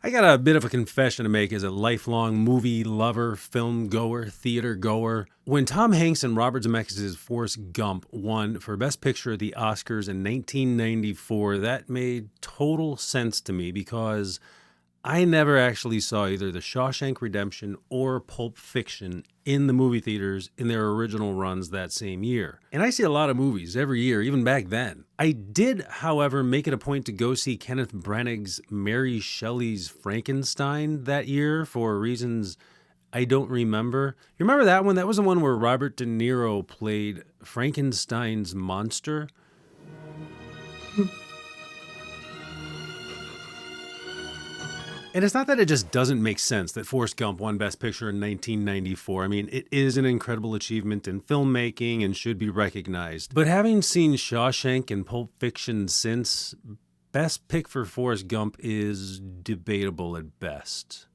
I got a bit of a confession to make as a lifelong movie lover, film goer, theater goer. When Tom Hanks and Robert Zemeckis' Forrest Gump won for Best Picture at the Oscars in 1994, that made total sense to me because I never actually saw either The Shawshank Redemption or Pulp Fiction in the movie theaters in their original runs that same year. And I see a lot of movies every year, even back then. I did, however, make it a point to go see Kenneth Branagh's Mary Shelley's Frankenstein that year for reasons I don't remember. You remember that one? That was the one where Robert De Niro played Frankenstein's monster. And it's not that it just doesn't make sense that Forrest Gump won Best Picture in 1994. I mean, it is an incredible achievement in filmmaking and should be recognized. But having seen Shawshank and Pulp Fiction since, Best Pick for Forrest Gump is debatable at best.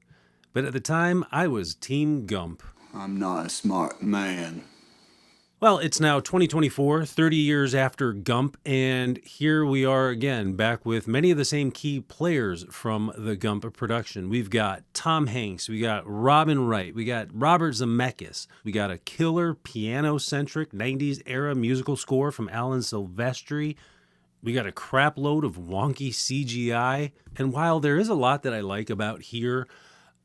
But at the time, I was Team Gump. I'm not a smart man. Well, it's now 2024, 30 years after Gump, and here we are again, back with many of the same key players from the Gump production. We've got Tom Hanks, we got Robin Wright, we got Robert Zemeckis, we got a killer piano-centric 90s era musical score from Alan Silvestri, we got a crap load of wonky CGI, and while there is a lot that I like about here,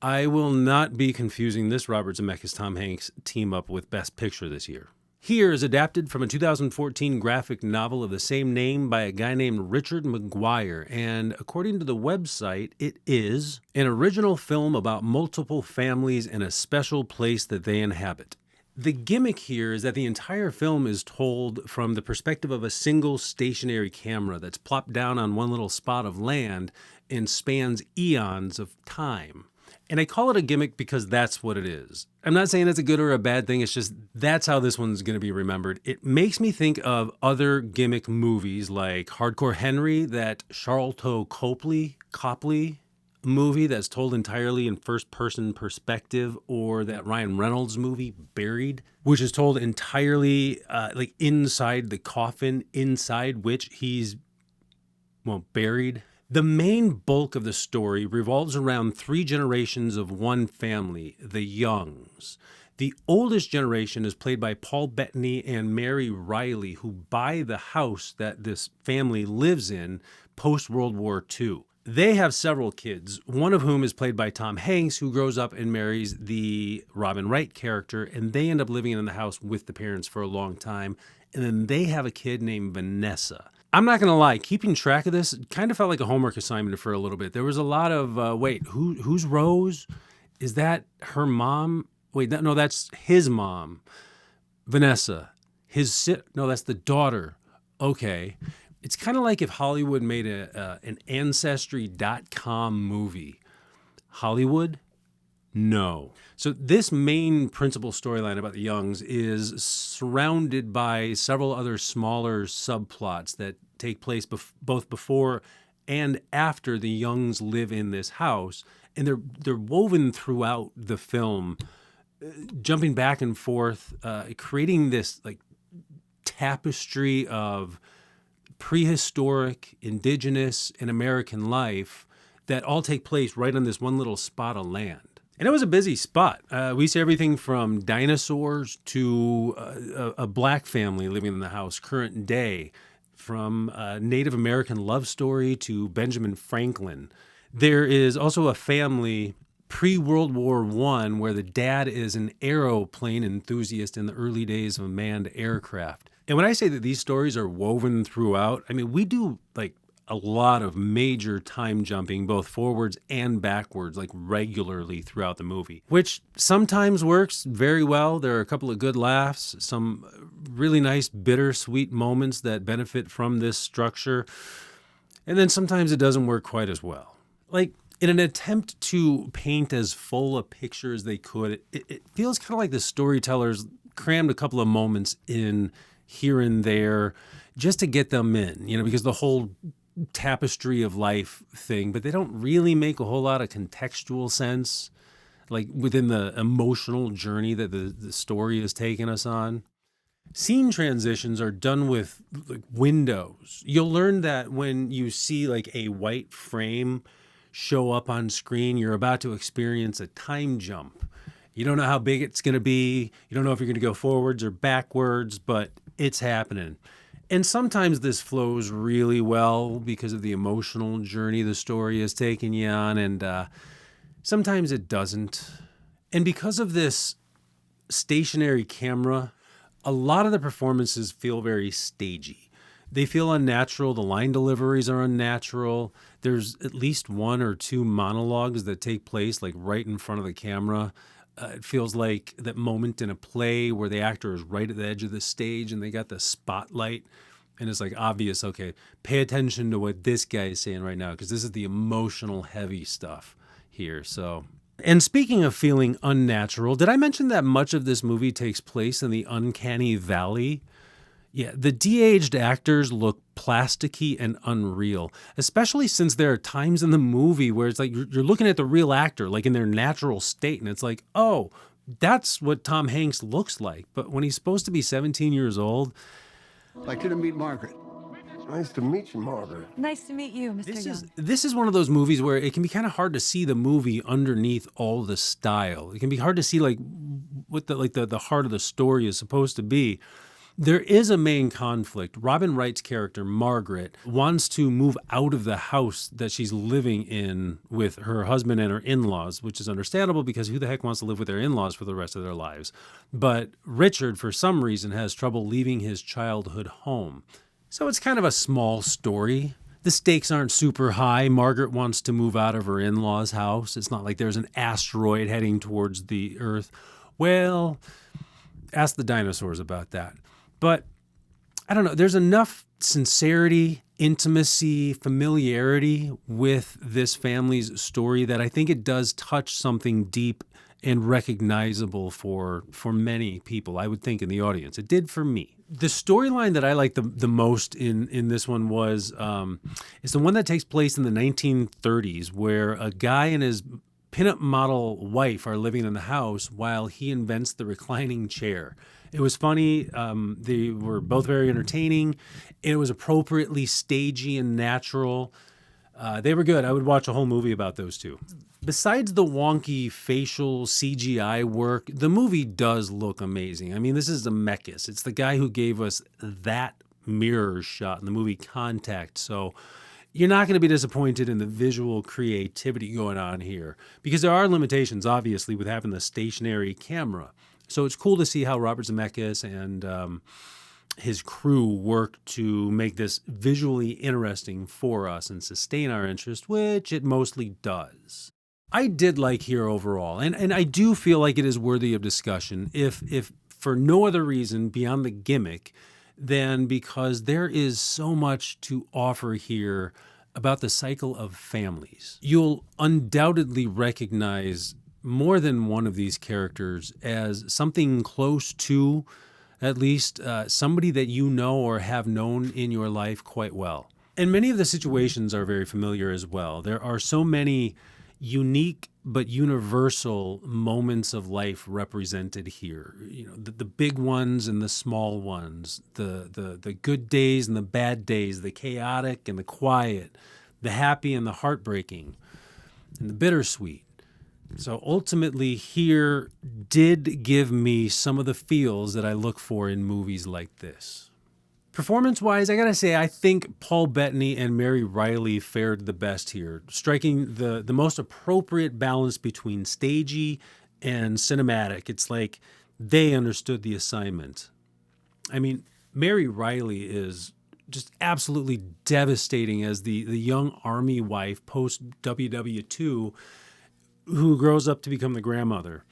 I will not be confusing this Robert Zemeckis-Tom Hanks team-up with Best Picture this year. Here is adapted from a 2014 graphic novel of the same name by a guy named Richard McGuire, and according to the website, it is an original film about multiple families in a special place that they inhabit. The gimmick here is that the entire film is told from the perspective of a single stationary camera that's plopped down on one little spot of land and spans eons of time. And I call it a gimmick because that's what it is. I'm not saying it's a good or a bad thing. It's just that's how this one's going to be remembered. It makes me think of other gimmick movies like Hardcore Henry, that Charlton Copley movie that's told entirely in first-person perspective, or that Ryan Reynolds movie, Buried, which is told entirely like inside the coffin, inside which he's, buried. The main bulk of the story revolves around 3 generations of one family, the Youngs. The oldest generation is played by Paul Bettany and Mary Riley, who buy the house that this family lives in post-World War II. They have several kids, one of whom is played by Tom Hanks, who grows up and marries the Robin Wright character, and they end up living in the house with the parents for a long time. And then they have a kid named Vanessa. I'm not going to lie, keeping track of this kind of felt like a homework assignment for a little bit. There was a lot of, who's Rose? Is that her mom? No, that's his mom. Vanessa. No, that's the daughter. Okay. It's kind of like if Hollywood made an Ancestry.com movie. Hollywood? No. So this main principal storyline about the Youngs is surrounded by several other smaller subplots that take place both before and after the Youngs live in this house, and they're woven throughout the film, jumping back and forth, creating this like tapestry of prehistoric, indigenous, and American life that all take place right on this one little spot of land. And it was a busy spot. We see everything from dinosaurs to a black family living in the house, current day, from a Native American love story to Benjamin Franklin. There is also a family pre-World War I where the dad is an aeroplane enthusiast in the early days of manned aircraft. And when I say that these stories are woven throughout, I mean, we do like a lot of major time jumping, both forwards and backwards, like regularly throughout the movie, which sometimes works very well. There are a couple of good laughs, some really nice bittersweet moments that benefit from this structure. And then sometimes it doesn't work quite as well. Like in an attempt to paint as full a picture as they could, it feels kind of like the storytellers crammed a couple of moments in here and there just to get them in, because the whole tapestry of life thing, but they don't really make a whole lot of contextual sense, like within the emotional journey that the story is taking us on. Scene transitions are done with like windows. You'll learn that when you see like a white frame show up on screen. You're about to experience a time jump. You don't know how big it's going to be. You don't know if you're going to go forwards or backwards, but it's happening. And sometimes this flows really well because of the emotional journey the story is taking you on, and sometimes it doesn't. And because of this stationary camera, a lot of the performances feel very stagey. They feel unnatural. The line deliveries are unnatural. There's at least one or two monologues that take place like right in front of the camera. It feels like that moment in a play where the actor is right at the edge of the stage and they got the spotlight. And it's like obvious, okay, pay attention to what this guy is saying right now because this is the emotional heavy stuff here. So, and speaking of feeling unnatural, did I mention that much of this movie takes place in the uncanny valley? Yeah, the de-aged actors look plasticky and unreal, especially since there are times in the movie where it's like you're looking at the real actor, like in their natural state, and it's like, oh, that's what Tom Hanks looks like. But when he's supposed to be 17 years old... I'd like you to meet Margaret. Nice to meet you, Margaret. Nice to meet you, Mr. Young. This is one of those movies where it can be kind of hard to see the movie underneath all the style. It can be hard to see like what the heart of the story is supposed to be. There is a main conflict. Robin Wright's character, Margaret, wants to move out of the house that she's living in with her husband and her in-laws, which is understandable because who the heck wants to live with their in-laws for the rest of their lives? But Richard, for some reason, has trouble leaving his childhood home. So it's kind of a small story. The stakes aren't super high. Margaret wants to move out of her in-laws' house. It's not like there's an asteroid heading towards the Earth. Well, ask the dinosaurs about that. But I don't know, there's enough sincerity, intimacy, familiarity with this family's story that I think it does touch something deep and recognizable for many people, I would think, in the audience. It did for me. The storyline that I like the most in this one was is the one that takes place in the 1930s where a guy and his pinup model wife are living in the house while he invents the reclining chair. It was funny. They were both very entertaining. It was appropriately stagey and natural. They were good. I would watch a whole movie about those two. Besides the wonky facial CGI work, the movie does look amazing. I mean, this is Zemeckis. It's the guy who gave us that mirror shot in the movie Contact. So you're not going to be disappointed in the visual creativity going on here because there are limitations, obviously, with having the stationary camera. So it's cool to see how Robert Zemeckis and his crew worked to make this visually interesting for us and sustain our interest, which it mostly does. I did like here overall, and I do feel like it is worthy of discussion, if for no other reason beyond the gimmick than because there is so much to offer here about the cycle of families. You'll undoubtedly recognize more than one of these characters as something close to, at least, somebody that you know or have known in your life quite well. And many of the situations are very familiar as well. There are so many unique but universal moments of life represented here. You know, the big ones and the small ones, the good days and the bad days, the chaotic and the quiet, the happy and the heartbreaking, and the bittersweet. So ultimately here did give me some of the feels that I look for in movies like this. Performance-wise, I gotta say, I think Paul Bettany and Mary Riley fared the best here, striking the most appropriate balance between stagey and cinematic. It's like they understood the assignment. I mean, Mary Riley is just absolutely devastating as the young army wife post-WW2 who grows up to become the grandmother.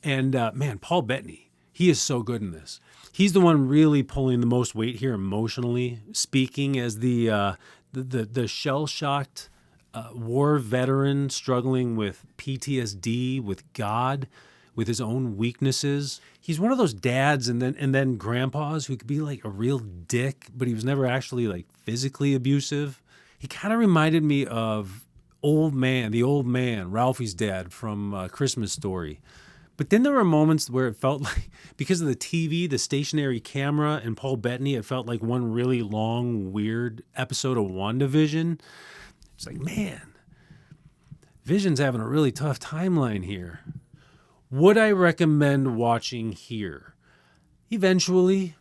And man, Paul Bettany, he is so good in this. He's the one really pulling the most weight here emotionally, speaking as the shell-shocked war veteran struggling with PTSD, with God, with his own weaknesses. He's one of those dads and then grandpas who could be like a real dick, but he was never actually like physically abusive. He kind of reminded me of the old man, Ralphie's dad from Christmas Story. But then there were moments where it felt like, because of the TV, the stationary camera, and Paul Bettany, it felt like one really long, weird episode of WandaVision. It's like, man, Vision's having a really tough timeline here. Would I recommend watching here? Eventually,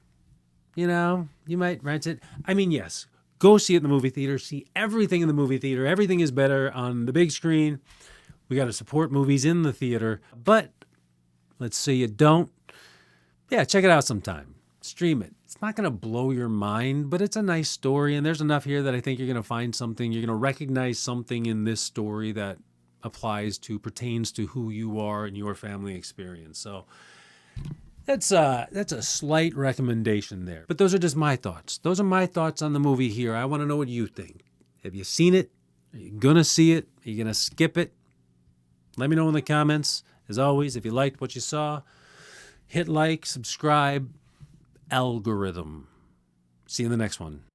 you might rent it. I mean, yes, go see it in the movie theater. See everything in the movie theater. Everything is better on the big screen. We got to support movies in the theater. But let's say you don't. Yeah, check it out sometime. Stream it. It's not going to blow your mind, but it's a nice story. And there's enough here that I think you're going to find something. You're going to recognize something in this story that pertains to who you are and your family experience. So that's a slight recommendation there. But those are just my thoughts. Those are my thoughts on the movie here. I want to know what you think. Have you seen it? Are you going to see it? Are you going to skip it? Let me know in the comments. As always, if you liked what you saw, hit like, subscribe, algorithm. See you in the next one.